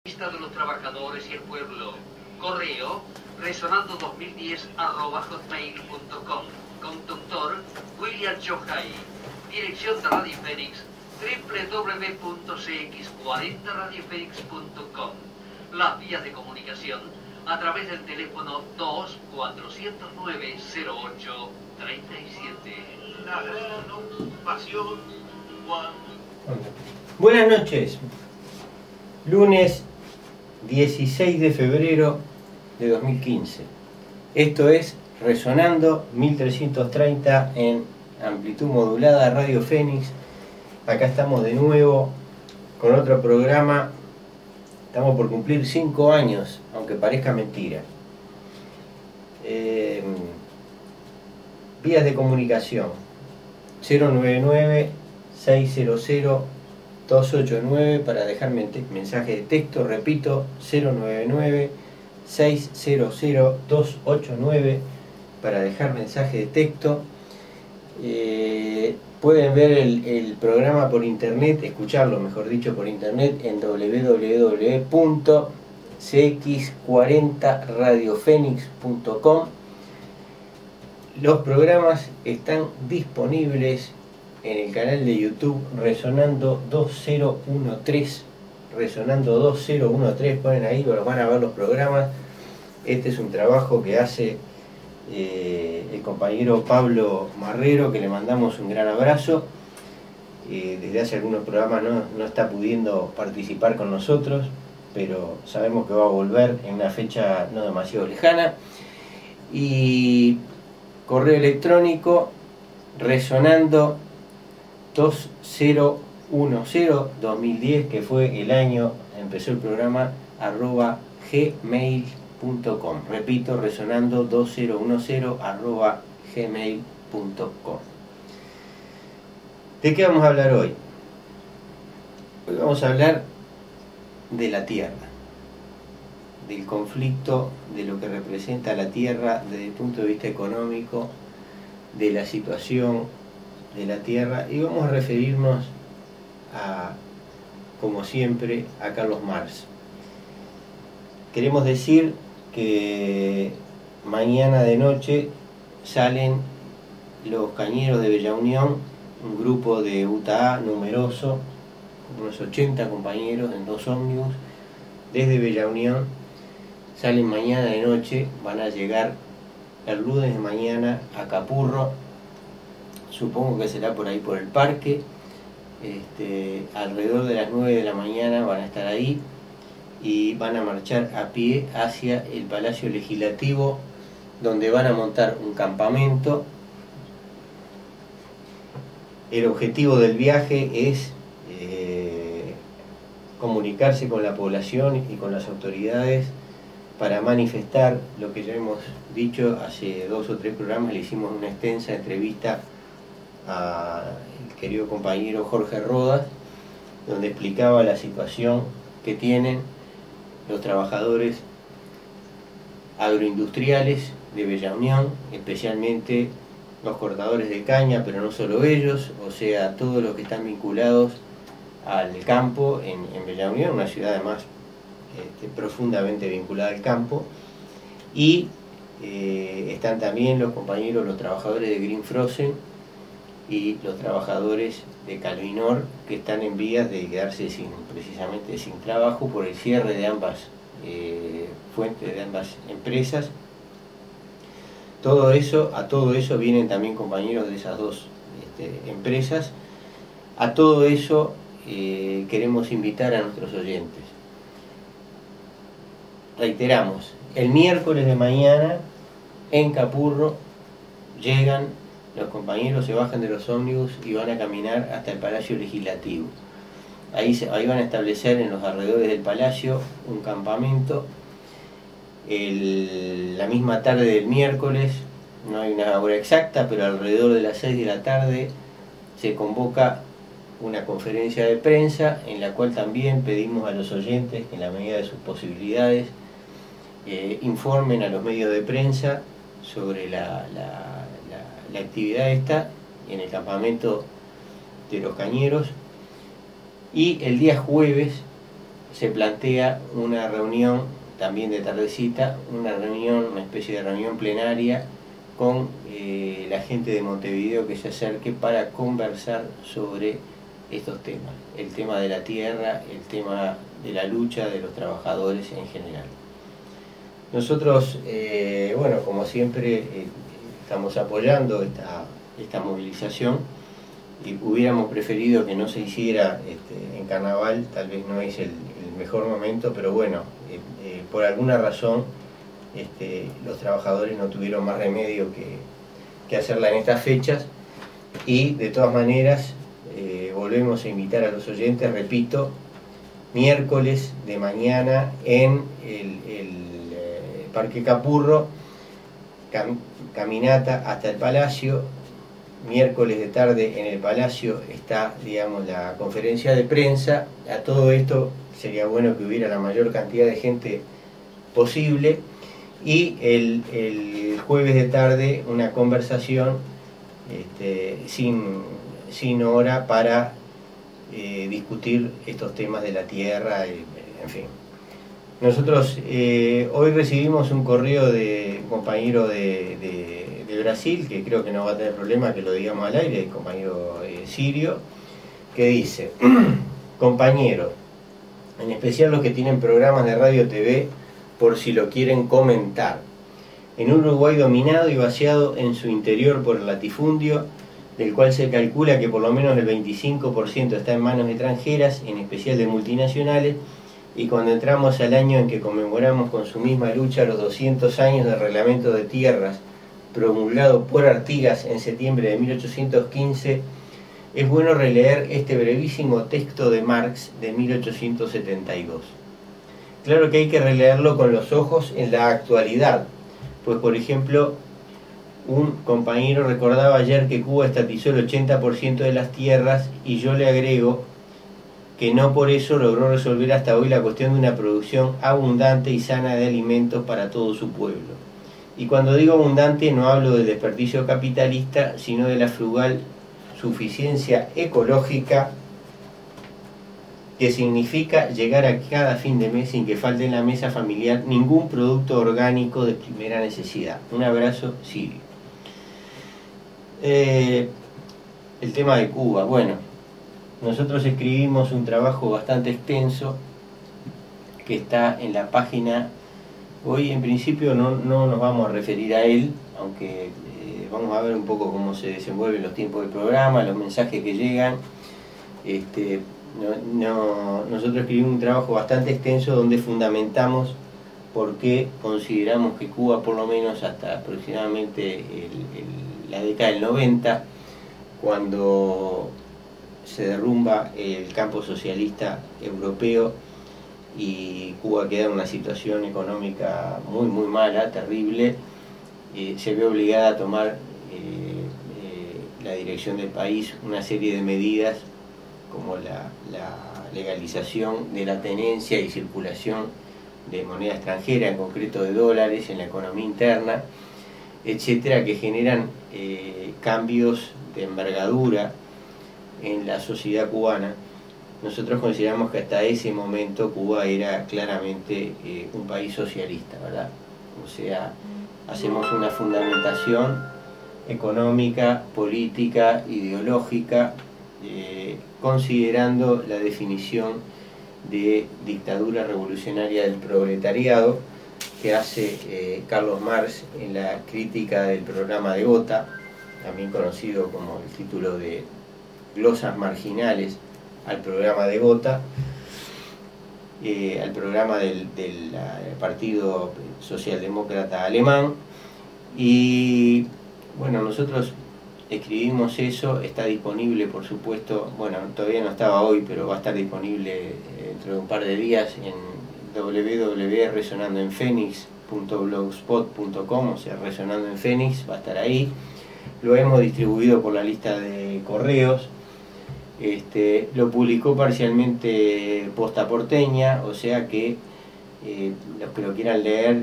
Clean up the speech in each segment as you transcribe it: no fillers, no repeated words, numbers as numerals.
Lista de los trabajadores y el pueblo. Correo resonando2010@hotmail.com. Conductor William Johai. Dirección de Radio Fénix www.cx40radiofenix.com. Las vías de comunicación a través del teléfono 2-409-0837. La gran ocupación, Juan. Buenas noches. Lunes 16 de febrero de 2015. Esto es Resonando 1330 en amplitud modulada Radio Fénix. Acá estamos de nuevo con otro programa. Estamos por cumplir 5 años, aunque parezca mentira. Vías de comunicación 099-600-289 para dejar mensaje de texto. Repito, 099-600-289 para dejar mensaje de texto. Pueden ver el programa por internet, escucharlo mejor dicho por internet en www.cx40radiofenix.com. Los programas están disponibles en el canal de YouTube Resonando 2013. Resonando 2013, ponen ahí, los van a ver los programas. Este es un trabajo que hace el compañero Pablo Marrero, que le mandamos un gran abrazo. Desde hace algunos programas no está pudiendo participar con nosotros, pero sabemos que va a volver en una fecha no demasiado lejana. Y correo electrónico resonando 2010, que fue el año, empezó el programa, @gmail.com. Repito, resonando 2010@gmail.com. ¿De qué vamos a hablar hoy? Hoy vamos a hablar de la Tierra, del conflicto, de lo que representa la Tierra desde el punto de vista económico, de la situación de la Tierra, y vamos a referirnos como siempre, a Carlos Marx. Queremos decir que mañana de noche salen los cañeros de Bella Unión, un grupo de UTA numeroso, unos 80 compañeros en 2 ómnibus, desde Bella Unión. Salen mañana de noche, van a llegar el lunes de mañana a Capurro. Supongo que será por ahí por el parque. Alrededor de las 9 de la mañana van a estar ahí y van a marchar a pie hacia el Palacio Legislativo, donde van a montar un campamento. El objetivo del viaje es comunicarse con la población y con las autoridades para manifestar lo que ya hemos dicho hace 2 o 3 programas. Le hicimos una extensa entrevista al querido compañero Jorge Rodas, donde explicaba la situación que tienen los trabajadores agroindustriales de Bella Unión, especialmente los cortadores de caña, pero no solo ellos, o sea, todos los que están vinculados al campo en Bella Unión, una ciudad además profundamente vinculada al campo. Y están también los compañeros, los trabajadores de Green Frozen y los trabajadores de Calvinor, que están en vías de quedarse precisamente sin trabajo por el cierre de ambas fuentes, de ambas empresas. A todo eso vienen también compañeros de esas 2 empresas. A todo eso queremos invitar a nuestros oyentes. Reiteramos, el miércoles de mañana en Capurro llegan los compañeros, se bajan de los ómnibus y van a caminar hasta el Palacio Legislativo. Ahí van a establecer en los alrededores del palacio un campamento. La misma tarde del miércoles, no hay una hora exacta, pero alrededor de las 6 de la tarde se convoca una conferencia de prensa, en la cual también pedimos a los oyentes que en la medida de sus posibilidades informen a los medios de prensa sobre la actividad esta en el campamento de los cañeros. Y el día jueves se plantea una reunión también de tardecita, una especie de reunión plenaria con la gente de Montevideo que se acerque para conversar sobre estos temas, el tema de la tierra, el tema de la lucha de los trabajadores en general. Nosotros, bueno, como siempre, estamos apoyando esta movilización y hubiéramos preferido que no se hiciera en carnaval, tal vez no es el mejor momento, pero bueno, por alguna razón los trabajadores no tuvieron más remedio que hacerla en estas fechas, y de todas maneras volvemos a invitar a los oyentes, repito, miércoles de mañana en el Parque Capurro, caminata hasta el Palacio. Miércoles de tarde en el Palacio está, digamos, la conferencia de prensa. A todo esto sería bueno que hubiera la mayor cantidad de gente posible, y el jueves de tarde una conversación sin hora para discutir estos temas de la tierra, en fin. Nosotros hoy recibimos un correo de un compañero de Brasil, que creo que no va a tener problema que lo digamos al aire, el compañero sirio, que dice: compañero, en especial los que tienen programas de radio TV, por si lo quieren comentar. En un Uruguay dominado y vaciado en su interior por el latifundio, del cual se calcula que por lo menos el 25% está en manos extranjeras, en especial de multinacionales, y cuando entramos al año en que conmemoramos con su misma lucha los 200 años del reglamento de tierras promulgado por Artigas en septiembre de 1815, es bueno releer este brevísimo texto de Marx de 1872. Claro que hay que releerlo con los ojos en la actualidad, pues por ejemplo, un compañero recordaba ayer que Cuba estatizó el 80% de las tierras, y yo le agrego que no por eso logró resolver hasta hoy la cuestión de una producción abundante y sana de alimentos para todo su pueblo. Y cuando digo abundante no hablo del desperdicio capitalista, sino de la frugal suficiencia ecológica, que significa llegar a cada fin de mes sin que falte en la mesa familiar ningún producto orgánico de primera necesidad. Un abrazo, Sirio. El tema de Cuba, bueno, nosotros escribimos un trabajo bastante extenso que está en la página. Hoy en principio no nos vamos a referir a él, aunque vamos a ver un poco cómo se desenvuelven los tiempos del programa, los mensajes que llegan. Nosotros escribimos un trabajo bastante extenso donde fundamentamos por qué consideramos que Cuba, por lo menos hasta aproximadamente la década del 90, cuando se derrumba el campo socialista europeo y Cuba queda en una situación económica muy mala, terrible, se ve obligada a tomar la dirección del país una serie de medidas como la legalización de la tenencia y circulación de moneda extranjera, en concreto de dólares, en la economía interna, etcétera, que generan cambios de envergadura en la sociedad cubana. Nosotros consideramos que hasta ese momento Cuba era claramente un país socialista, ¿verdad? O sea, hacemos una fundamentación económica, política, ideológica, considerando la definición de dictadura revolucionaria del proletariado que hace Carlos Marx en la crítica del programa de Gotha, también conocido como el título de Glosas marginales al programa de Gotha, al programa del Partido Socialdemócrata Alemán. Y bueno, nosotros escribimos eso, está disponible, por supuesto, bueno, todavía no estaba hoy, pero va a estar disponible dentro de un par de días en www.resonandoenfenix.blogspot.com, o sea, Resonando en Fénix, va a estar ahí. Lo hemos distribuido por la lista de correos. Lo publicó parcialmente Posta Porteña, o sea que los que lo quieran leer,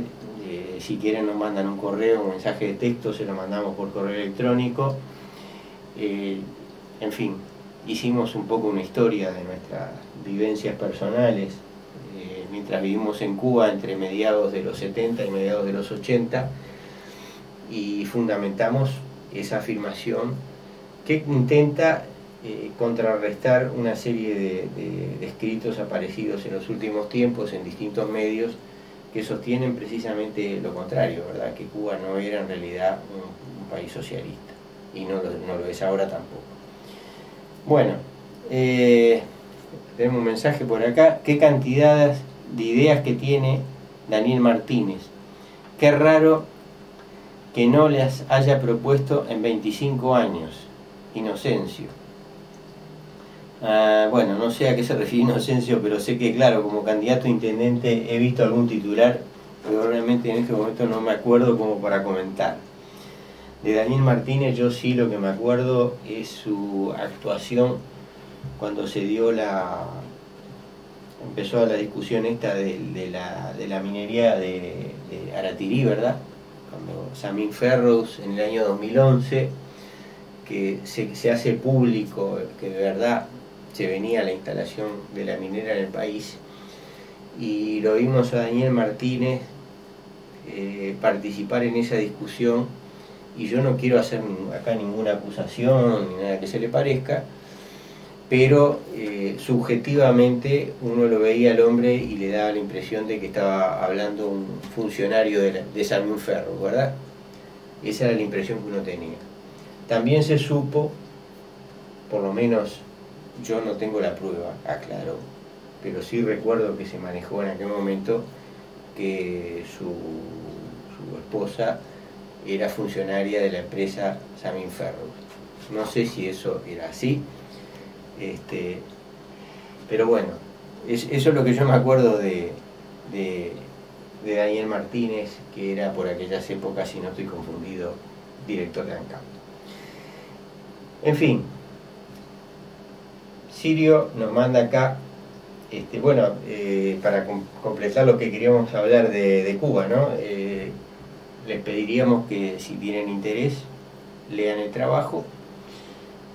si quieren nos mandan un correo, un mensaje de texto, se lo mandamos por correo electrónico. En fin, hicimos un poco una historia de nuestras vivencias personales mientras vivimos en Cuba entre mediados de los 70 y mediados de los 80, y fundamentamos esa afirmación que intenta contrarrestar una serie de escritos aparecidos en los últimos tiempos en distintos medios que sostienen precisamente lo contrario, ¿verdad? Que Cuba no era en realidad un país socialista, y no lo es ahora tampoco. Bueno, tenemos un mensaje por acá. Qué cantidad de ideas que tiene Daniel Martínez. Qué raro que no las haya propuesto en 25 años. Inocencio. Bueno, no sé a qué se refiere Inocencio, pero sé que, claro, como candidato a intendente he visto algún titular, pero realmente en este momento no me acuerdo como para comentar. De Daniel Martínez yo sí lo que me acuerdo es su actuación cuando se dio empezó la discusión esta de la minería de Aratirí, ¿verdad? Cuando Samín Ferrouz en el año 2011, que se hace público que de verdad se venía la instalación de la minera en el país, y lo vimos a Daniel Martínez participar en esa discusión, y yo no quiero hacer acá ninguna acusación ni nada que se le parezca, pero subjetivamente uno lo veía al hombre y le daba la impresión de que estaba hablando un funcionario de Samín Ferrouz, ¿verdad? Esa era la impresión que uno tenía. También se supo, por lo menos yo no tengo la prueba, aclaró, pero sí recuerdo que se manejó en aquel momento que su esposa era funcionaria de la empresa Samín Ferrouz. No sé si eso era así, pero bueno, eso es lo que yo me acuerdo de Daniel Martínez, que era por aquellas épocas, si no estoy confundido, director de ANCAP. En fin, Sirio nos manda acá, bueno, para completar lo que queríamos hablar de Cuba, ¿no? Les pediríamos que, si tienen interés, lean el trabajo.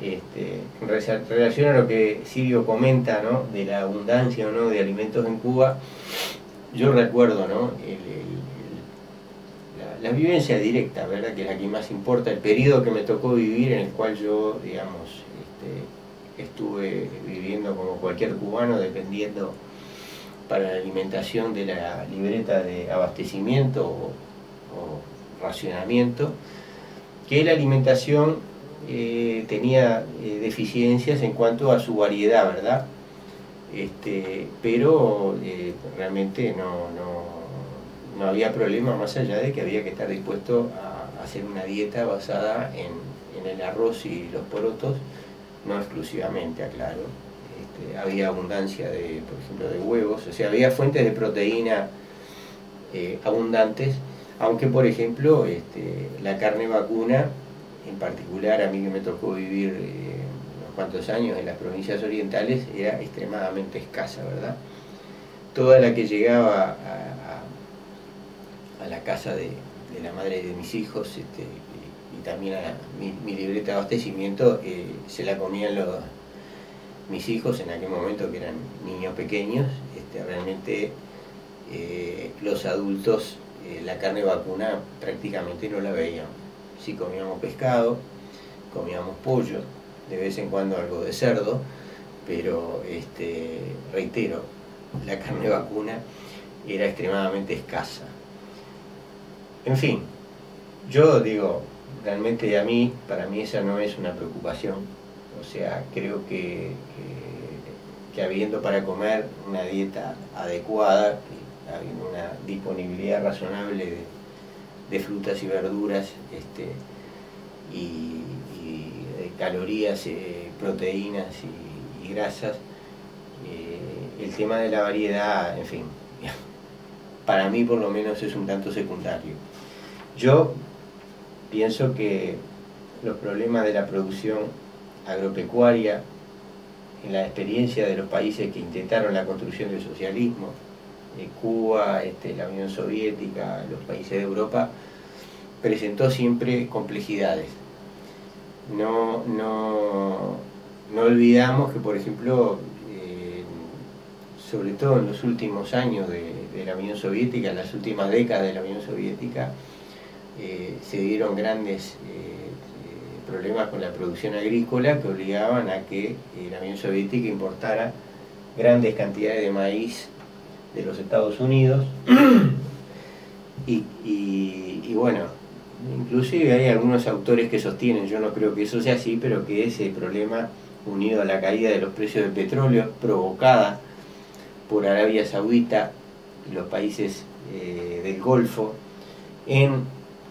En relación a lo que Sirio comenta, ¿no?, de la abundancia o no de alimentos en Cuba, yo recuerdo, ¿no?, la vivencia directa, ¿verdad?, que es la que más importa, el periodo que me tocó vivir, en el cual yo, digamos, estuve viviendo como cualquier cubano, dependiendo para la alimentación de la libreta de abastecimiento o racionamiento, que la alimentación tenía deficiencias en cuanto a su variedad, ¿verdad? Pero realmente no había problema, más allá de que había que estar dispuesto a hacer una dieta basada en el arroz y los porotos, no exclusivamente, aclaro. Había abundancia por ejemplo, de huevos, o sea, había fuentes de proteína abundantes, aunque, por ejemplo, la carne vacuna, en particular a mí que me tocó vivir unos cuantos años en las provincias orientales, era extremadamente escasa, ¿verdad? Toda la que llegaba a la casa de la madre de mis hijos, y también a mi libreta de abastecimiento, se la comían mis hijos en aquel momento, que eran niños pequeños. Realmente los adultos la carne vacuna prácticamente no la veíamos. Sí comíamos pescado, comíamos pollo, de vez en cuando algo de cerdo, pero reitero, la carne vacuna era extremadamente escasa. En fin, yo digo, realmente para mí esa no es una preocupación. O sea, creo que habiendo para comer una dieta adecuada, habiendo una disponibilidad razonable de frutas y verduras, y de calorías, proteínas y grasas, el tema de la variedad, en fin, para mí por lo menos es un tanto secundario. Yo pienso que los problemas de la producción agropecuaria, en la experiencia de los países que intentaron la construcción del socialismo, Cuba, la Unión Soviética, los países de Europa, presentó siempre complejidades. No olvidamos que, por ejemplo, sobre todo en los últimos años de la Unión Soviética, en las últimas décadas de la Unión Soviética, se dieron grandes problemas con la producción agrícola que obligaban a que la Unión Soviética importara grandes cantidades de maíz de los Estados Unidos y bueno, inclusive hay algunos autores que sostienen, yo no creo que eso sea así, pero que ese problema unido a la caída de los precios del petróleo provocada por Arabia Saudita y los países del Golfo en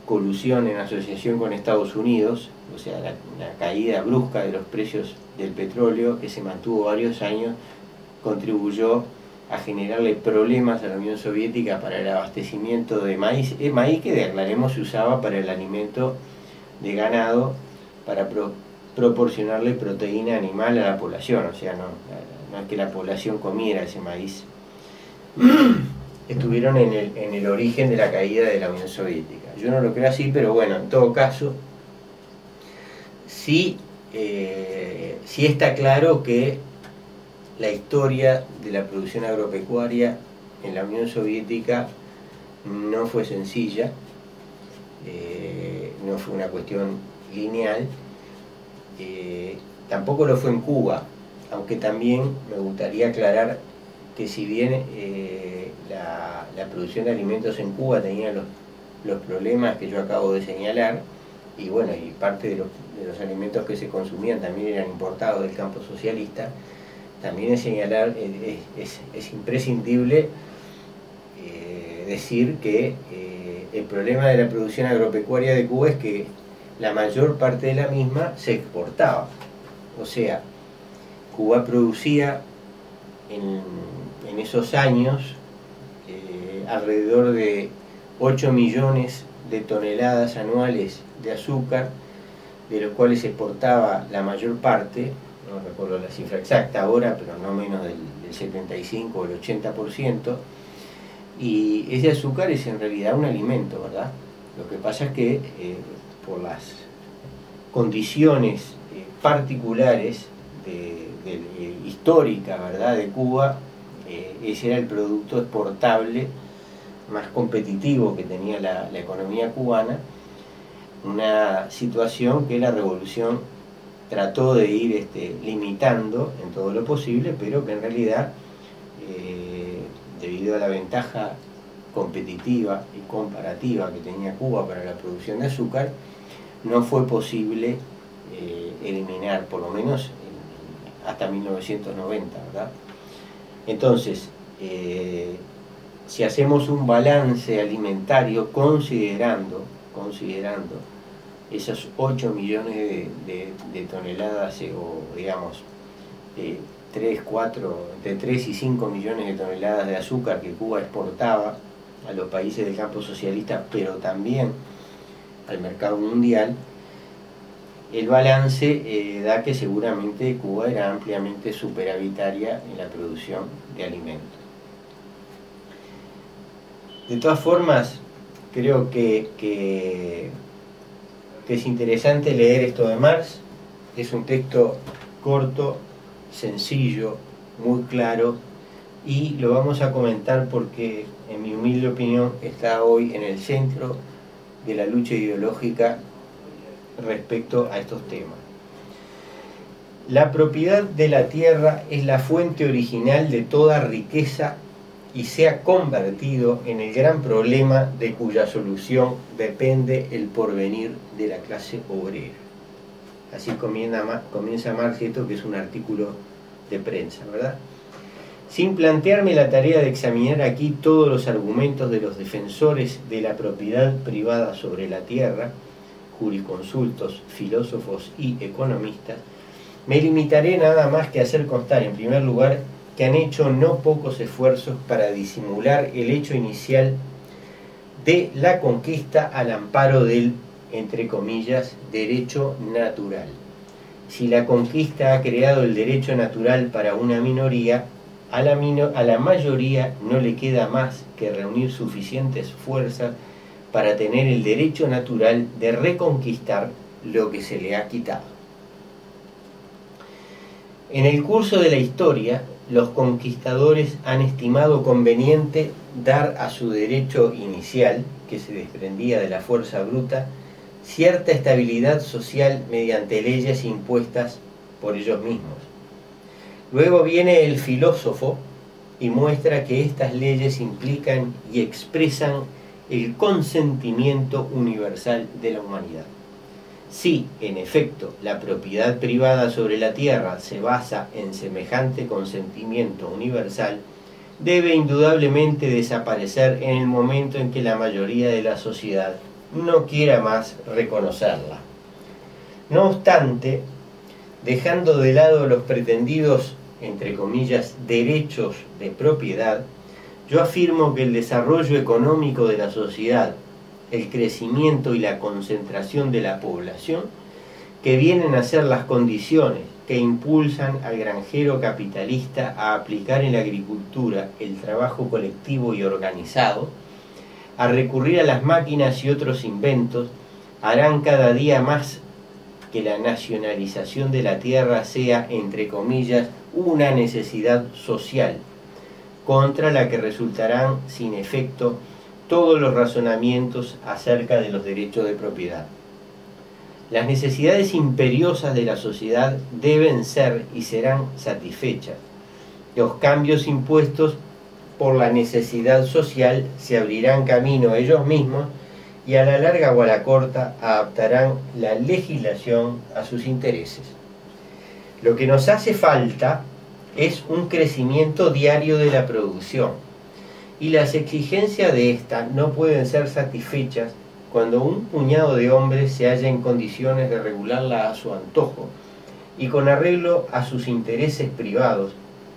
colusión, en asociación con Estados Unidos, o sea, la caída brusca de los precios del petróleo que se mantuvo varios años, contribuyó a generarle problemas a la Unión Soviética para el abastecimiento de maíz, maíz que, aclaremos, se usaba para el alimento de ganado, para proporcionarle proteína animal a la población, o sea, no es que la población comiera ese maíz. Estuvieron en el origen de la caída de la Unión Soviética. Yo no lo creo así, pero bueno, en todo caso, sí está claro que la historia de la producción agropecuaria en la Unión Soviética no fue sencilla, no fue una cuestión lineal, tampoco lo fue en Cuba, aunque también me gustaría aclarar que si bien la producción de alimentos en Cuba tenía los problemas que yo acabo de señalar, y bueno, y parte de los alimentos que se consumían también eran importados del campo socialista, también es señalar, es imprescindible decir que el problema de la producción agropecuaria de Cuba es que la mayor parte de la misma se exportaba. O sea, Cuba producía en esos años alrededor de 8 millones de toneladas anuales de azúcar, de los cuales se exportaba la mayor parte, no recuerdo la cifra exacta ahora, pero no menos del 75 o el 80%, y ese azúcar es en realidad un alimento, ¿verdad? Lo que pasa es que por las condiciones particulares histórica, ¿verdad?, de Cuba, ese era el producto exportable más competitivo que tenía la economía cubana, una situación que la revolución trató de ir limitando en todo lo posible, pero que en realidad, debido a la ventaja competitiva y comparativa que tenía Cuba para la producción de azúcar, no fue posible eliminar, por lo menos hasta 1990, ¿verdad? Entonces, si hacemos un balance alimentario considerando esos 8 millones de toneladas, o digamos, 3 y 5 millones de toneladas de azúcar que Cuba exportaba a los países del campo socialista, pero también al mercado mundial, el balance da que seguramente Cuba era ampliamente superavitaria en la producción de alimentos. De todas formas, creo que es interesante leer esto de Marx. Es un texto corto, sencillo, muy claro, y lo vamos a comentar porque, en mi humilde opinión, está hoy en el centro de la lucha ideológica respecto a estos temas. La propiedad de la tierra es la fuente original de toda riqueza y se ha convertido en el gran problema de cuya solución depende el porvenir de la clase obrera. Así comienza Marx, esto que es un artículo de prensa, ¿verdad? Sin plantearme la tarea de examinar aquí todos los argumentos de los defensores de la propiedad privada sobre la tierra, jurisconsultos, filósofos y economistas, me limitaré nada más que a hacer constar, en primer lugar, que han hecho no pocos esfuerzos para disimular el hecho inicial de la conquista al amparo del, entre comillas, derecho natural. Si la conquista ha creado el derecho natural para una minoría, a la mayoría no le queda más que reunir suficientes fuerzas para tener el derecho natural de reconquistar lo que se le ha quitado. En el curso de la historia, los conquistadores han estimado conveniente dar a su derecho inicial, que se desprendía de la fuerza bruta, cierta estabilidad social mediante leyes impuestas por ellos mismos. Luego viene el filósofo y muestra que estas leyes implican y expresan el consentimiento universal de la humanidad. Si, en efecto, la propiedad privada sobre la tierra se basa en semejante consentimiento universal, debe indudablemente desaparecer en el momento en que la mayoría de la sociedad no quiera más reconocerla. No obstante, dejando de lado los pretendidos, entre comillas, derechos de propiedad, yo afirmo que el desarrollo económico de la sociedad, el crecimiento y la concentración de la población, que vienen a ser las condiciones que impulsan al granjero capitalista a aplicar en la agricultura el trabajo colectivo y organizado, a recurrir a las máquinas y otros inventos, harán cada día más que la nacionalización de la tierra sea, entre comillas, una necesidad social, contra la que resultarán sin efecto todos los razonamientos acerca de los derechos de propiedad. Las necesidades imperiosas de la sociedad deben ser y serán satisfechas. Los cambios impuestos por la necesidad social se abrirán camino ellos mismos y a la larga o a la corta adaptarán la legislación a sus intereses. Lo que nos hace falta es un crecimiento diario de la producción, y las exigencias de esta no pueden ser satisfechas cuando un puñado de hombres se halla en condiciones de regularla a su antojo y con arreglo a sus intereses privados,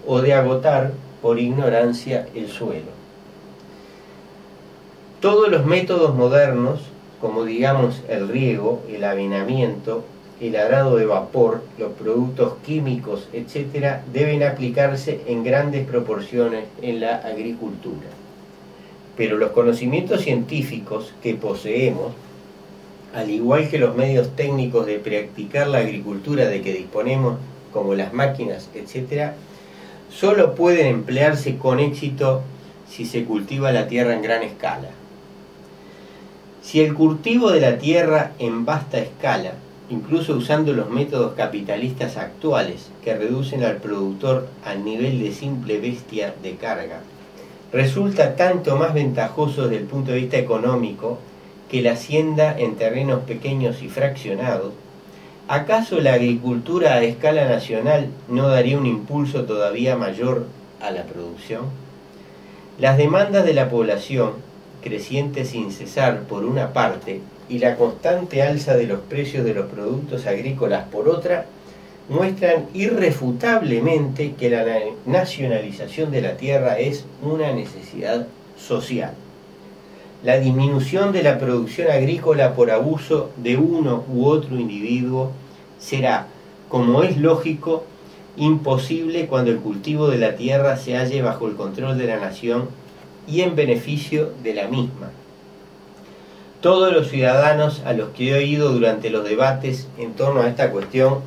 o de agotar por ignorancia el suelo. Todos los métodos modernos, como digamos el riego, el avenamiento, el arado de vapor, los productos químicos, etc., deben aplicarse en grandes proporciones en la agricultura. Pero los conocimientos científicos que poseemos, al igual que los medios técnicos de practicar la agricultura de que disponemos, como las máquinas, etc., solo pueden emplearse con éxito si se cultiva la tierra en gran escala. Si el cultivo de la tierra en vasta escala, incluso usando los métodos capitalistas actuales que reducen al productor al nivel de simple bestia de carga, resulta tanto más ventajoso desde el punto de vista económico que la hacienda en terrenos pequeños y fraccionados, ¿acaso la agricultura a escala nacional no daría un impulso todavía mayor a la producción? Las demandas de la población, crecientes sin cesar por una parte, y la constante alza de los precios de los productos agrícolas por otra, muestran irrefutablemente que la nacionalización de la tierra es una necesidad social. La disminución de la producción agrícola por abuso de uno u otro individuo será, como es lógico, imposible cuando el cultivo de la tierra se halle bajo el control de la nación y en beneficio de la misma. Todos los ciudadanos a los que he oído durante los debates en torno a esta cuestión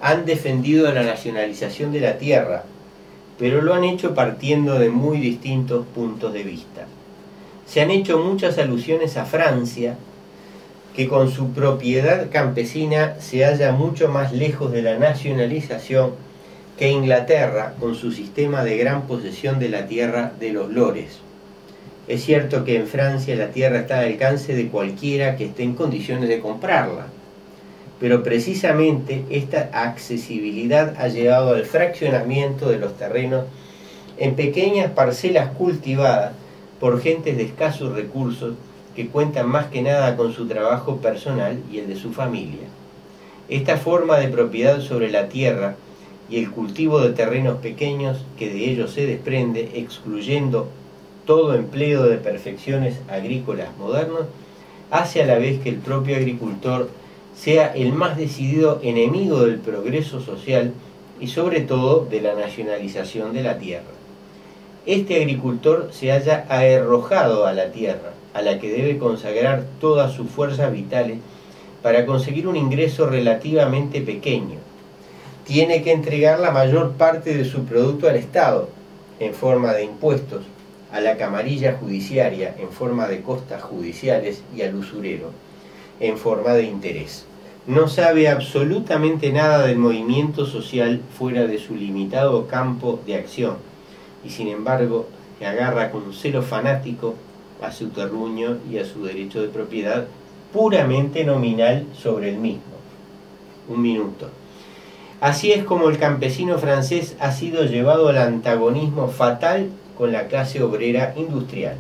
han defendido la nacionalización de la tierra, pero lo han hecho partiendo de muy distintos puntos de vista. Se han hecho muchas alusiones a Francia, que con su propiedad campesina se halla mucho más lejos de la nacionalización que Inglaterra con su sistema de gran posesión de la tierra de los lores. Es cierto que en Francia la tierra está al alcance de cualquiera que esté en condiciones de comprarla, pero precisamente esta accesibilidad ha llevado al fraccionamiento de los terrenos en pequeñas parcelas cultivadas por gentes de escasos recursos que cuentan más que nada con su trabajo personal y el de su familia. Esta forma de propiedad sobre la tierra y el cultivo de terrenos pequeños que de ellos se desprende, excluyendo todo empleo de perfecciones agrícolas modernos, hace a la vez que el propio agricultor sea el más decidido enemigo del progreso social y sobre todo de la nacionalización de la tierra. Este agricultor se halla arrojado a la tierra, a la que debe consagrar todas sus fuerzas vitales para conseguir un ingreso relativamente pequeño. tiene que entregar la mayor parte de su producto al Estado en forma de impuestos, a la camarilla judiciaria en forma de costas judiciales y al usurero en forma de interés. No sabe absolutamente nada del movimiento social fuera de su limitado campo de acción y sin embargo se agarra con celo fanático a su terruño y a su derecho de propiedad puramente nominal sobre el mismo. Un minuto. Así es como el campesino francés ha sido llevado al antagonismo fatal con la clase obrera industrial.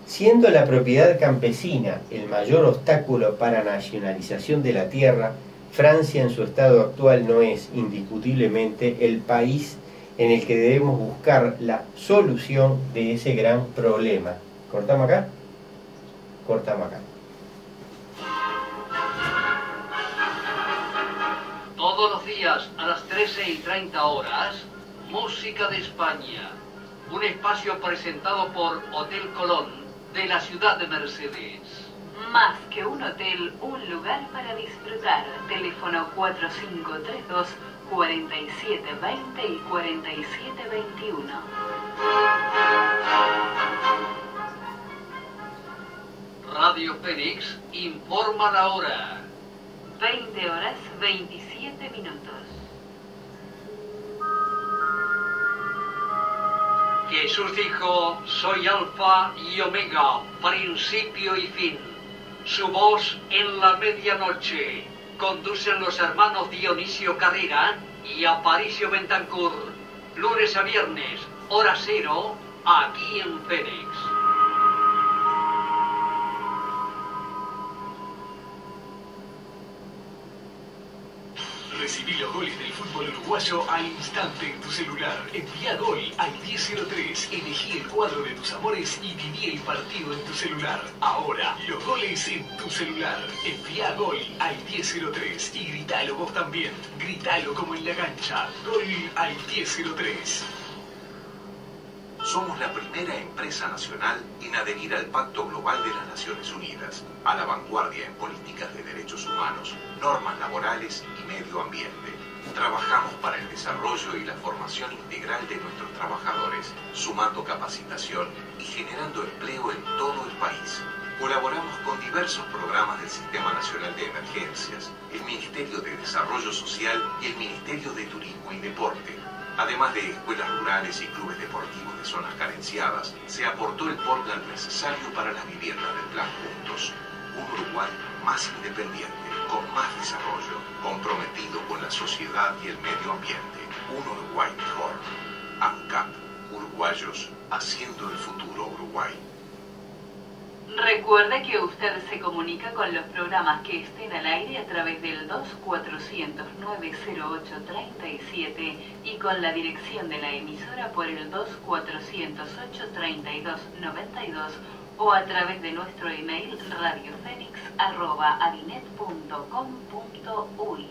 Siendo la propiedad campesina el mayor obstáculo para la nacionalización de la tierra, Francia en su estado actual no es indiscutiblemente el país en el que debemos buscar la solución de ese gran problema. ¿Cortamos acá? Cortamos acá. Todos los días a las 13:30, Música de España. Un espacio presentado por Hotel Colón, de la ciudad de Mercedes. Más que un hotel, un lugar para disfrutar. Teléfono 4532 4720 y 4721. Radio Fénix informa la hora. 20:27. Jesús dijo: soy Alfa y Omega, principio y fin. Su voz en la medianoche. Conducen los hermanos Dionisio Carrera y Aparicio Bentancur. Lunes a viernes, hora cero, aquí en Fénix. Recibí los goles del fútbol uruguayo al instante en tu celular. Envía gol al 1003. Elegí el cuadro de tus amores y viví el partido en tu celular. Ahora, los goles en tu celular. Envía gol al 1003 y gritalo vos también. Gritalo como en la cancha. Gol al 1003. Somos la primera empresa nacional en adherir al Pacto Global de las Naciones Unidas, a la vanguardia en políticas de derechos humanos, normas laborales y medio ambiente. Trabajamos para el desarrollo y la formación integral de nuestros trabajadores, sumando capacitación y generando empleo en todo el país. Colaboramos con diversos programas del Sistema Nacional de Emergencias, el Ministerio de Desarrollo Social y el Ministerio de Turismo y Deporte. Además de escuelas rurales y clubes deportivos de zonas carenciadas, se aportó el portland necesario para las viviendas del Plan Juntos. Un Uruguay más independiente, con más desarrollo, comprometido con la sociedad y el medio ambiente. Un Uruguay mejor. ANCAP, uruguayos haciendo el futuro Uruguay. Recuerde que usted se comunica con los programas que estén al aire a través del 2409-0837 y con la dirección de la emisora por el 2408-3292 o a través de nuestro email radiofenix@adinet.com.uy.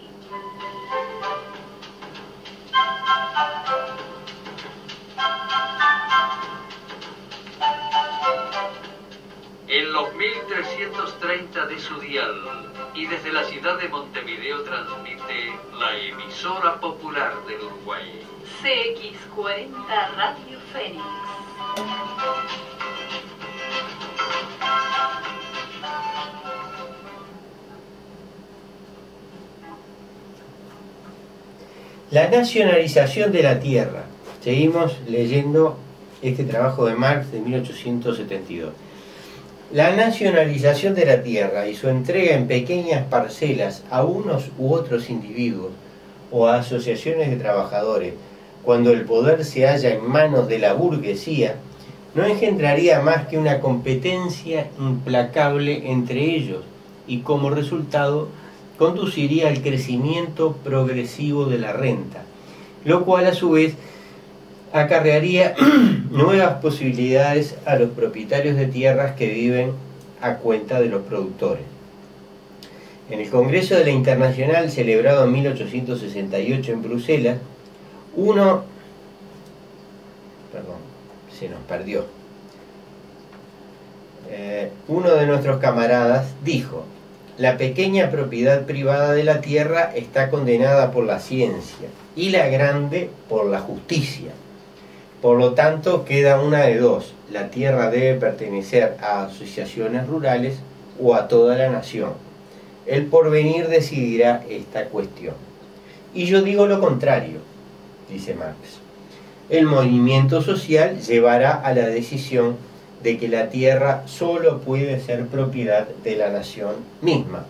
En los 1330 de su dial y desde la ciudad de Montevideo transmite la emisora popular del Uruguay. CX40 Radio Fénix. La nacionalización de la tierra. Seguimos leyendo este trabajo de Marx de 1872. La nacionalización de la tierra y su entrega en pequeñas parcelas a unos u otros individuos o a asociaciones de trabajadores, cuando el poder se halla en manos de la burguesía, no engendraría más que una competencia implacable entre ellos y como resultado conduciría al crecimiento progresivo de la renta, lo cual a su vez acarrearía nuevas posibilidades a los propietarios de tierras que viven a cuenta de los productores. En el Congreso de la Internacional, celebrado en 1868 en Bruselas, uno de nuestros camaradas dijo: la pequeña propiedad privada de la tierra está condenada por la ciencia y la grande por la justicia. Por lo tanto, queda una de dos: la tierra debe pertenecer a asociaciones rurales o a toda la nación. El porvenir decidirá esta cuestión. Y yo digo lo contrario, dice Marx. El movimiento social llevará a la decisión de que la tierra solo puede ser propiedad de la nación misma.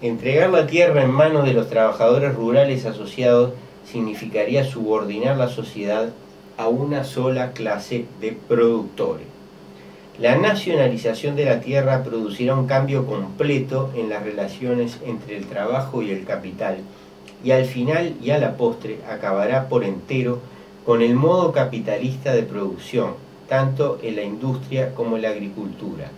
Entregar la tierra en manos de los trabajadores rurales asociados significaría subordinar la sociedad a una sola clase de productores. La nacionalización de la tierra producirá un cambio completo en las relaciones entre el trabajo y el capital, y al final y a la postre acabará por entero con el modo capitalista de producción, tanto en la industria como en la agricultura.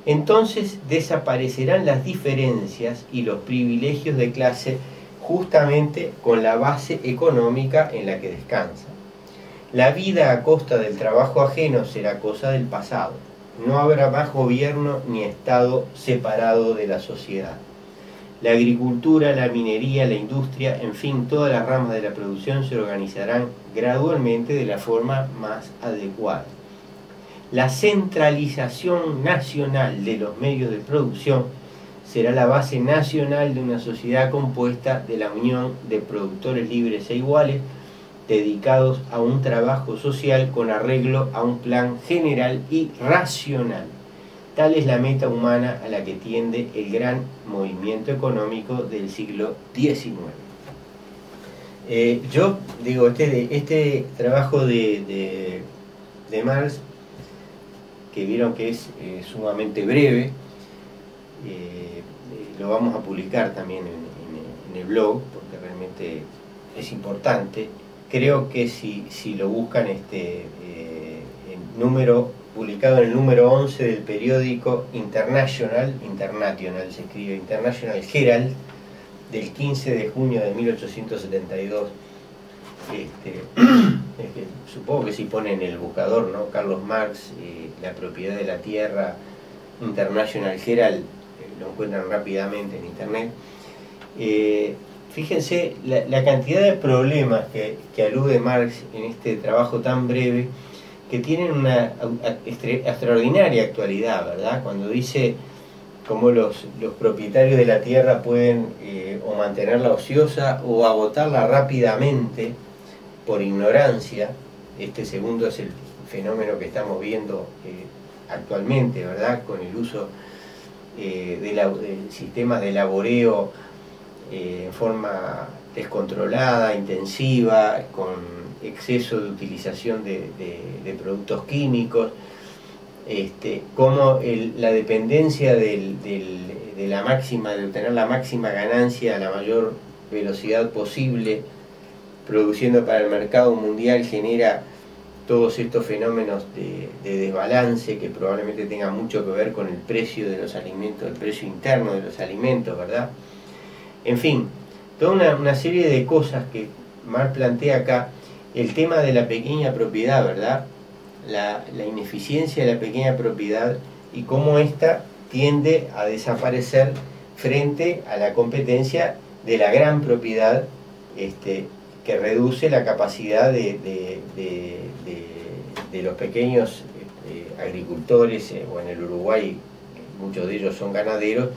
Entonces desaparecerán las diferencias y los privilegios de clase justamente con la base económica en la que descansa. La vida a costa del trabajo ajeno será cosa del pasado. No habrá más gobierno ni Estado separado de la sociedad. La agricultura, la minería, la industria, en fin, todas las ramas de la producción se organizarán gradualmente de la forma más adecuada. La centralización nacional de los medios de producción será la base nacional de una sociedad compuesta de la unión de productores libres e iguales, dedicados a un trabajo social con arreglo a un plan general y racional. Tal es la meta humana a la que tiende el gran movimiento económico del siglo XIX. Yo digo, este trabajo de Marx, que vieron que es sumamente breve, lo vamos a publicar también en el blog, porque realmente es importante. Creo que si lo buscan, publicado en el número 11 del periódico International se escribe International Herald, del 15 de junio de 1872. Supongo que si ponen en el buscador, ¿no?, Carlos Marx, la propiedad de la tierra, International Herald, lo encuentran rápidamente en internet. Fíjense la cantidad de problemas que alude Marx en este trabajo tan breve, que tienen una extraordinaria actualidad, ¿verdad? Cuando dice cómo los propietarios de la tierra pueden o mantenerla ociosa o agotarla rápidamente por ignorancia. Este segundo es el fenómeno que estamos viendo actualmente, ¿verdad? Con el uso de sistemas de laboreo en forma descontrolada, intensiva, con exceso de utilización de productos químicos, como la dependencia de obtener la máxima ganancia a la mayor velocidad posible, produciendo para el mercado mundial, genera todos estos fenómenos de desbalance que probablemente tengan mucho que ver con el precio de los alimentos, el precio interno de los alimentos, ¿verdad? En fin, toda una serie de cosas que Marx plantea acá. El tema de la pequeña propiedad, ¿verdad? La ineficiencia de la pequeña propiedad y cómo ésta tiende a desaparecer frente a la competencia de la gran propiedad, que reduce la capacidad de los pequeños agricultores, o en el Uruguay muchos de ellos son ganaderos,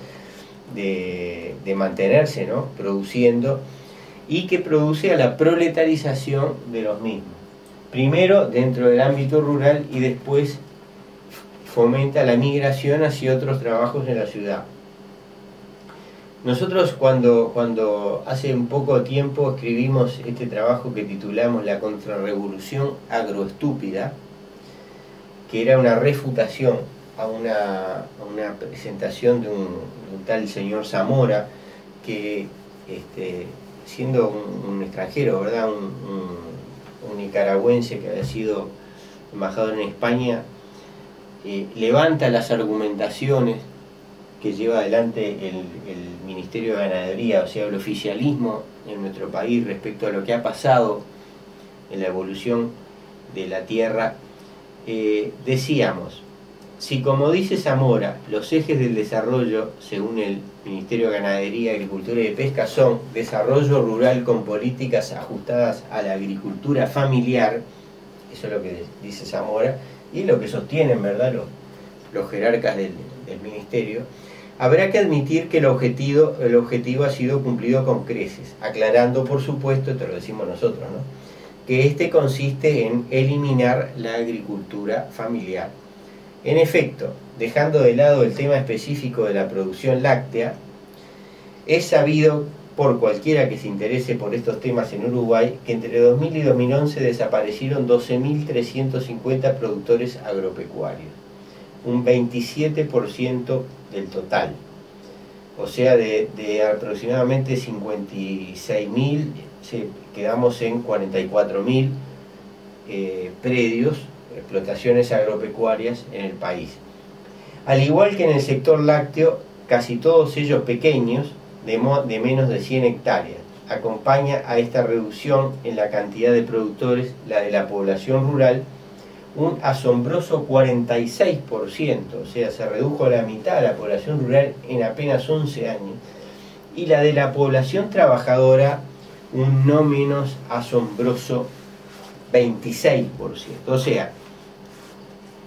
de mantenerse, ¿no?, produciendo, y que produce a la proletarización de los mismos. Primero dentro del ámbito rural y después fomenta la migración hacia otros trabajos en la ciudad. Nosotros cuando hace un poco tiempo escribimos este trabajo que titulamos La contrarrevolución agroestúpida, que era una refutación a una presentación de un tal señor Zamora, que siendo un extranjero, ¿verdad?, un nicaragüense que había sido embajador en España, levanta las argumentaciones que lleva adelante el Ministerio de Ganadería, o sea, el oficialismo en nuestro país respecto a lo que ha pasado en la evolución de la tierra. Decíamos, si, como dice Zamora, los ejes del desarrollo, según el Ministerio de Ganadería, Agricultura y Pesca, son desarrollo rural con políticas ajustadas a la agricultura familiar, eso es lo que dice Zamora, y lo que sostienen, ¿verdad?, los jerarcas del Ministerio, habrá que admitir que el objetivo ha sido cumplido con creces, aclarando, por supuesto, esto lo decimos nosotros, ¿no?, que este consiste en eliminar la agricultura familiar. En efecto, dejando de lado el tema específico de la producción láctea, es sabido por cualquiera que se interese por estos temas en Uruguay que entre 2000 y 2011 desaparecieron 12.350 productores agropecuarios, un 27% del total. O sea, de aproximadamente 56.000, quedamos en 44.000 predios, explotaciones agropecuarias en el país. Al igual que en el sector lácteo, casi todos ellos pequeños, de menos de 100 hectáreas. Acompaña a esta reducción en la cantidad de productores, la de la población rural, un asombroso 46%, o sea, se redujo a la mitad la población rural en apenas 11 años, y la de la población trabajadora, un no menos asombroso 26%. O sea,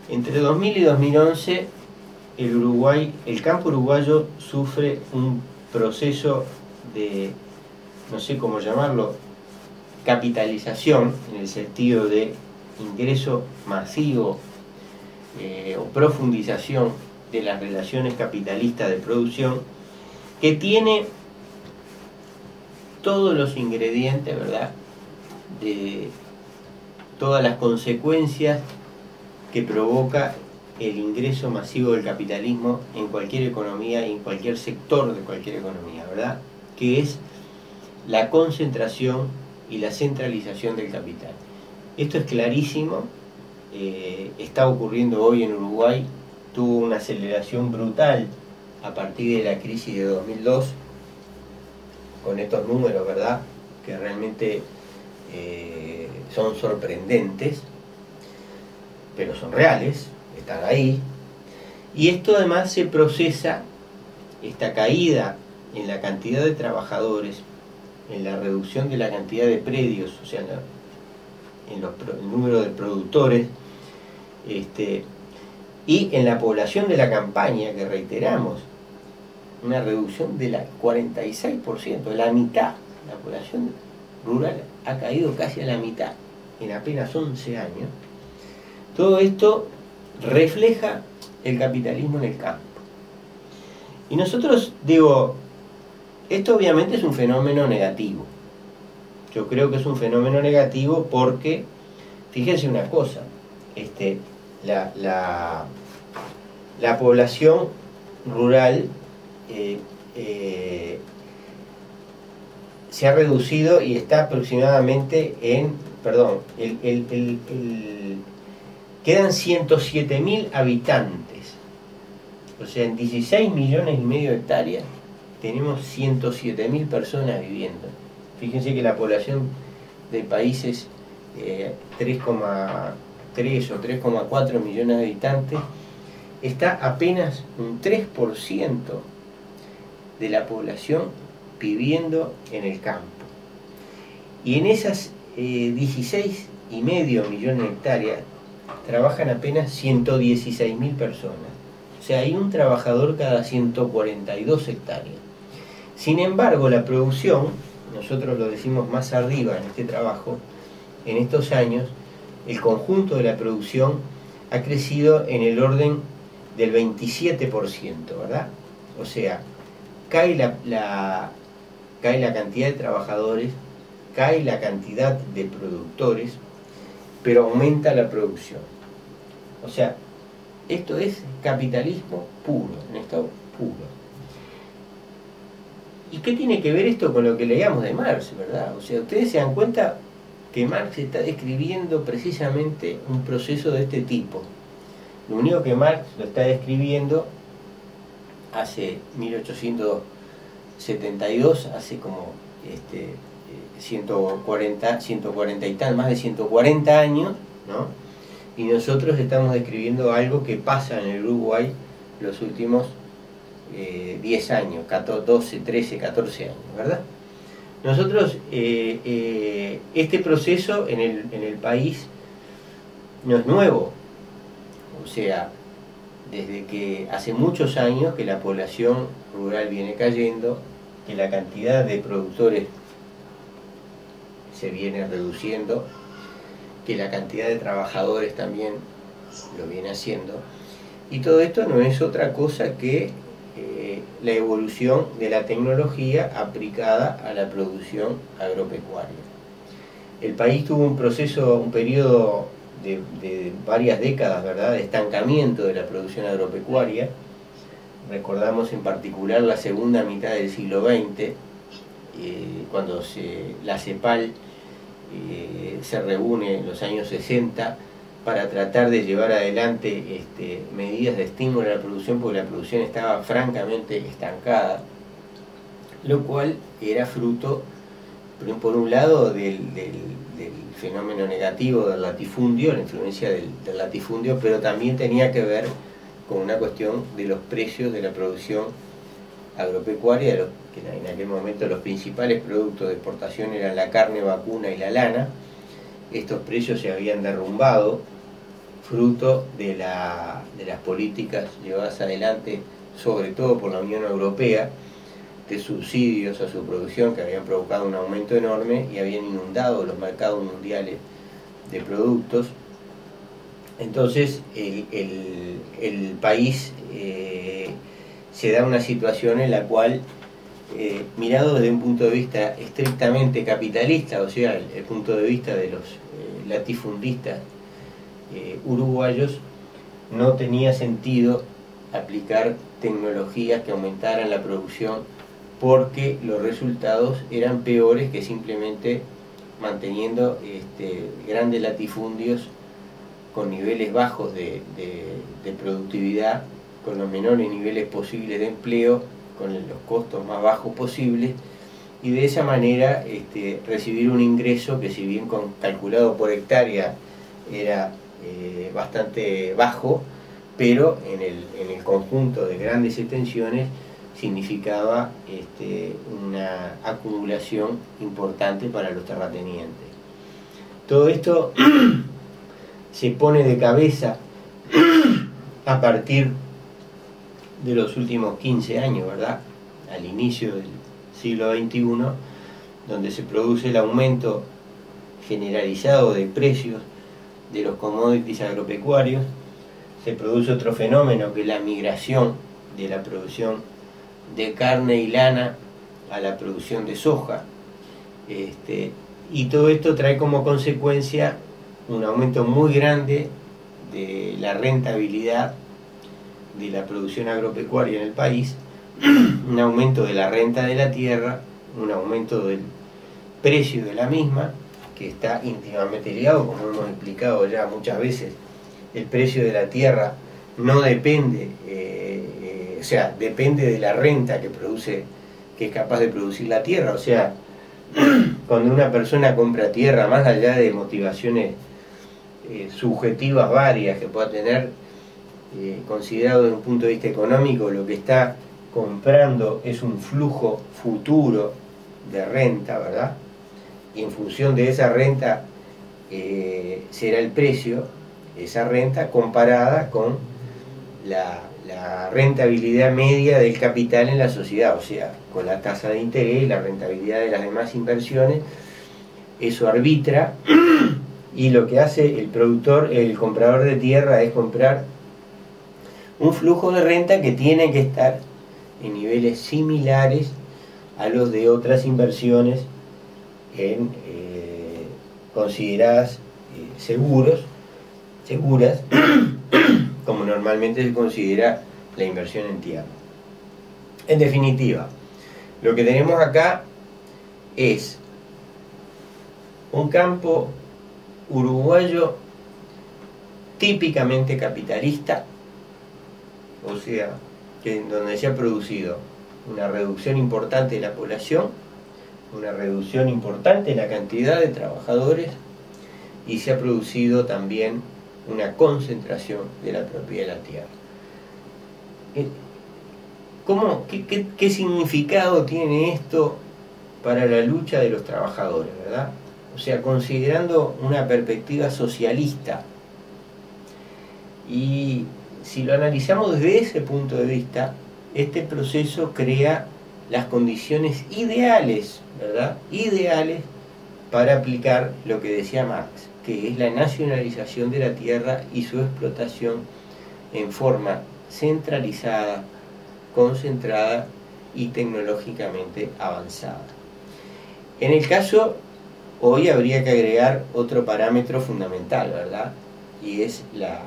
entre 2000 y 2011 el campo uruguayo sufre un proceso de, no sé cómo llamarlo, capitalización, en el sentido de ingreso masivo o profundización de las relaciones capitalistas de producción, que tiene todos los ingredientes, ¿verdad?, de todas las consecuencias que provoca el ingreso masivo del capitalismo en cualquier economía y en cualquier sector de cualquier economía, ¿verdad?, que es la concentración y la centralización del capital. Esto es clarísimo, está ocurriendo hoy en Uruguay, tuvo una aceleración brutal a partir de la crisis de 2002, con estos números, ¿verdad?, que realmente son sorprendentes, pero son reales, están ahí. Y esto además se procesa, esta caída en la cantidad de trabajadores, en la reducción de la cantidad de predios, o sea, en el número de productores, y en la población de la campaña, que reiteramos, una reducción de la 46%, la mitad. La población rural ha caído casi a la mitad en apenas 11 años. Todo esto refleja el capitalismo en el campo. Y nosotros, digo, esto obviamente es un fenómeno negativo. Yo creo que es un fenómeno negativo porque, fíjense una cosa, la población rural se ha reducido y está aproximadamente en, quedan 107.000 habitantes, o sea, en 16 millones y medio de hectáreas tenemos 107.000 personas viviendo. Fíjense que la población del país es 3,3 o 3,4 millones de habitantes, está apenas un 3% de la población viviendo en el campo. Y en esas 16,5 millones de hectáreas trabajan apenas 116.000 personas. O sea, hay un trabajador cada 142 hectáreas. Sin embargo, la producción, nosotros lo decimos más arriba en este trabajo, en estos años, el conjunto de la producción ha crecido en el orden del 27%, ¿verdad? O sea, cae la cantidad de trabajadores, cae la cantidad de productores, pero aumenta la producción. O sea, esto es capitalismo puro, en estado puro. ¿Y qué tiene que ver esto con lo que leíamos de Marx, verdad? O sea, ustedes se dan cuenta que Marx está describiendo precisamente un proceso de este tipo. Lo único que Marx lo está describiendo hace 1872, hace como 140 y tal, más de 140 años, ¿no? y nosotros estamos describiendo algo que pasa en el Uruguay los últimos 10 años, 12, 13, 14 años, ¿verdad? Nosotros, este proceso en el país no es nuevo, o sea, desde que hace muchos años que la población rural viene cayendo, que la cantidad de productores se viene reduciendo, que la cantidad de trabajadores también lo viene haciendo, y todo esto no es otra cosa que la evolución de la tecnología aplicada a la producción agropecuaria. El país tuvo un periodo de varias décadas, ¿verdad?, de estancamiento de la producción agropecuaria. Recordamos en particular la segunda mitad del siglo XX, cuando la CEPAL se reúne en los años 60 para tratar de llevar adelante medidas de estímulo a la producción, porque la producción estaba francamente estancada, lo cual era fruto, por un lado, del fenómeno negativo del latifundio, la influencia del latifundio, pero también tenía que ver con una cuestión de los precios de la producción agropecuaria, que en aquel momento los principales productos de exportación eran la carne vacuna y la lana. Estos precios se habían derrumbado fruto de las políticas llevadas adelante, sobre todo por la Unión Europea, de subsidios a su producción que habían provocado un aumento enorme y habían inundado los mercados mundiales de productos. Entonces el país se da una situación en la cual, mirado desde un punto de vista estrictamente capitalista, o sea, el punto de vista de los latifundistas uruguayos, no tenía sentido aplicar tecnologías que aumentaran la producción, porque los resultados eran peores que simplemente manteniendo grandes latifundios con niveles bajos de productividad, con los menores niveles posibles de empleo, con los costos más bajos posibles, y de esa manera recibir un ingreso que, si bien calculado por hectárea era bastante bajo, pero en el conjunto de grandes extensiones significaba una acumulación importante para los terratenientes. Todo esto se pone de cabeza a partir de los últimos 15 años, ¿verdad?, al inicio del siglo XXI, donde se produce el aumento generalizado de precios de los commodities agropecuarios. Se produce otro fenómeno, que es la migración de la producción de carne y lana a la producción de soja, y todo esto trae como consecuencia un aumento muy grande de la rentabilidad de la producción agropecuaria en el país, un aumento de la renta de la tierra, un aumento del precio de la misma, que está íntimamente ligado, como hemos explicado ya muchas veces. El precio de la tierra no depende, o sea, depende de la renta que es capaz de producir la tierra. O sea, cuando una persona compra tierra, más allá de motivaciones subjetivas varias que pueda tener, considerado desde un punto de vista económico, lo que está comprando es un flujo futuro de renta, ¿verdad? Y en función de esa renta será el precio, esa renta comparada con la rentabilidad media del capital en la sociedad, o sea, con la tasa de interés, la rentabilidad de las demás inversiones. Eso arbitra, y lo que hace el comprador de tierra, es comprar un flujo de renta que tiene que estar en niveles similares a los de otras inversiones consideradas seguras, como normalmente se considera la inversión en tierra. En definitiva, lo que tenemos acá es un campo uruguayo típicamente capitalista, o sea, donde se ha producido una reducción importante de la población, una reducción importante en la cantidad de trabajadores, y se ha producido también una concentración de la propiedad de la tierra. ¿Qué significado tiene esto para la lucha de los trabajadores, verdad? O sea, considerando una perspectiva socialista. Y si lo analizamos desde ese punto de vista, este proceso crea las condiciones ideales, ¿verdad? Ideales para aplicar lo que decía Marx, que es la nacionalización de la tierra y su explotación en forma centralizada, concentrada y tecnológicamente avanzada. En el caso, hoy habría que agregar otro parámetro fundamental, ¿verdad? Y es la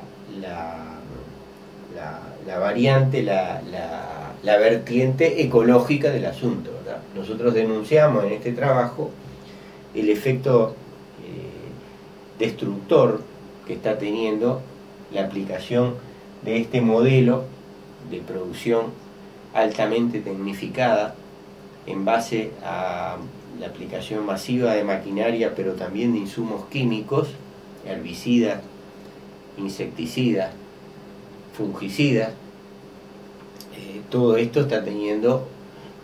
variante, la vertiente ecológica del asunto, ¿verdad? Nosotros denunciamos en este trabajo el efecto destructor que está teniendo la aplicación de este modelo de producción altamente tecnificada en base a la aplicación masiva de maquinaria, pero también de insumos químicos, herbicidas, insecticidas, fungicidas. Todo esto está teniendo,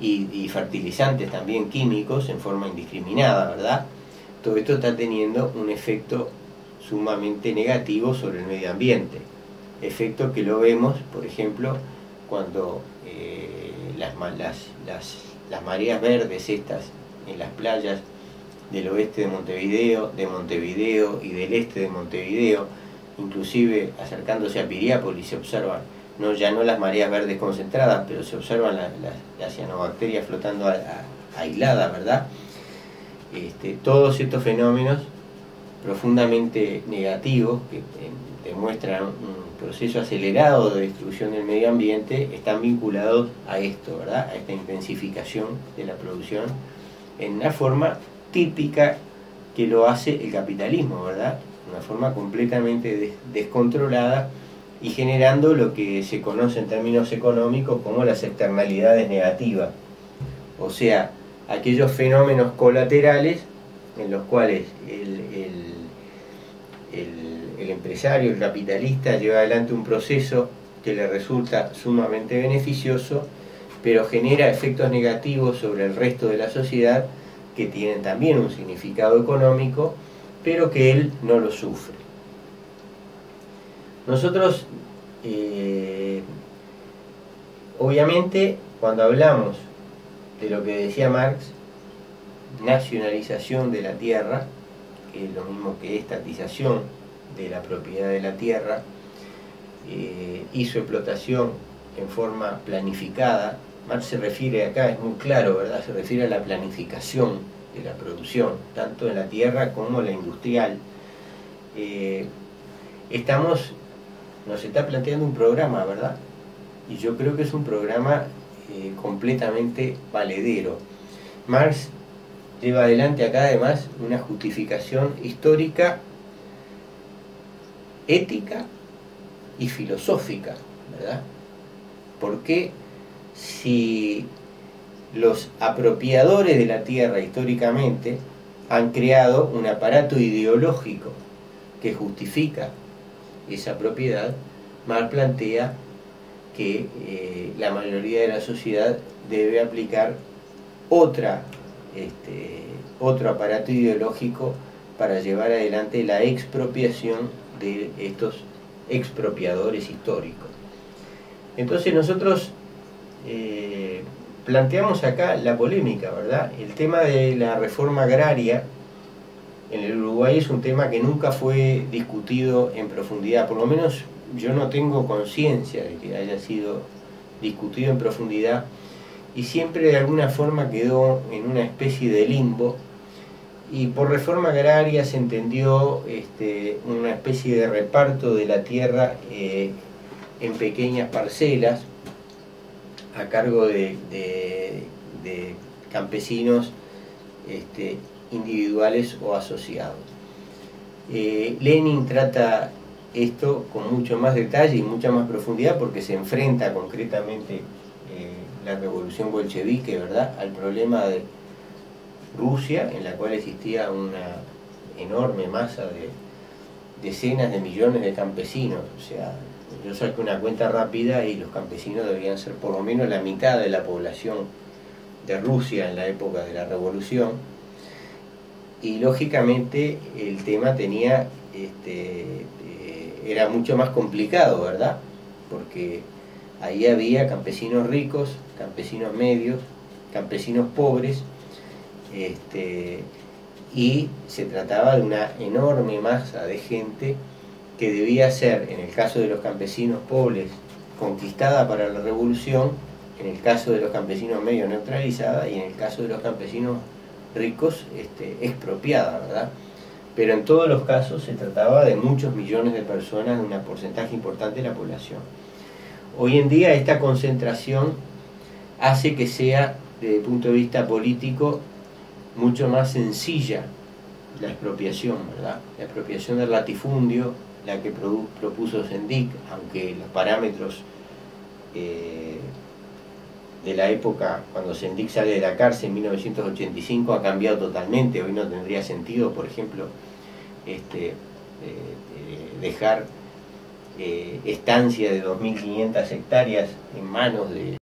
y fertilizantes también químicos en forma indiscriminada, ¿verdad? Todo esto está teniendo un efecto sumamente negativo sobre el medio ambiente. Efecto que lo vemos, por ejemplo, cuando las mareas verdes estas en las playas del oeste de Montevideo y del este de Montevideo, inclusive acercándose a Piriápolis, se observan ya no las mareas verdes concentradas, pero se observan las cianobacterias flotando aisladas, ¿verdad? Todos estos fenómenos profundamente negativos que demuestran un proceso acelerado de destrucción del medio ambiente están vinculados a esto, ¿verdad? A esta intensificación de la producción en una forma típica que lo hace el capitalismo, ¿verdad? Una forma completamente descontrolada y generando lo que se conoce en términos económicos como las externalidades negativas, o sea, aquellos fenómenos colaterales en los cuales el empresario, el capitalista, lleva adelante un proceso que le resulta sumamente beneficioso, pero genera efectos negativos sobre el resto de la sociedad que tienen también un significado económico, pero que él no lo sufre. Nosotros, obviamente, cuando hablamos de lo que decía Marx, nacionalización de la tierra, que es lo mismo que estatización de la propiedad de la tierra, y su explotación en forma planificada. Marx se refiere acá, es muy claro, ¿verdad? Se refiere a la planificación de la producción, tanto en la tierra como la industrial. Nos está planteando un programa, ¿verdad? Y yo creo que es un programa completamente valedero. Marx lleva adelante acá además una justificación histórica, ética y filosófica, ¿verdad? Porque si los apropiadores de la tierra históricamente han creado un aparato ideológico que justifica esa propiedad, Marx plantea que la mayoría de la sociedad debe aplicar otro aparato ideológico para llevar adelante la expropiación de estos expropiadores históricos. Entonces nosotros planteamos acá la polémica, ¿verdad? El tema de la reforma agraria en el Uruguay es un tema que nunca fue discutido en profundidad, por lo menos yo no tengo conciencia de que haya sido discutido en profundidad, y siempre de alguna forma quedó en una especie de limbo, y por reforma agraria se entendió una especie de reparto de la tierra en pequeñas parcelas a cargo de campesinos individuales o asociados. Lenin trata esto con mucho más detalle y mucha más profundidad porque se enfrenta concretamente la revolución bolchevique, ¿verdad?, al problema de Rusia, en la cual existía una enorme masa decenas de millones de campesinos. O sea, yo saqué una cuenta rápida y los campesinos debían ser por lo menos la mitad de la población de Rusia en la época de la Revolución. Y lógicamente el tema tenía, era mucho más complicado, ¿verdad? Porque ahí había campesinos ricos, campesinos medios, campesinos pobres, y se trataba de una enorme masa de gente que debía ser, en el caso de los campesinos pobres, conquistada para la revolución, en el caso de los campesinos medios, neutralizada, y en el caso de los campesinos ricos, expropiada, ¿verdad? Pero en todos los casos se trataba de muchos millones de personas, de un porcentaje importante de la población. Hoy en día esta concentración hace que sea, desde el punto de vista político, mucho más sencilla la expropiación, ¿verdad? La expropiación del latifundio, la que propuso Sendik, aunque los parámetros de la época, cuando Sendik sale de la cárcel en 1985, ha cambiado totalmente. Hoy no tendría sentido, por ejemplo, dejar estancia de 2.500 hectáreas en manos de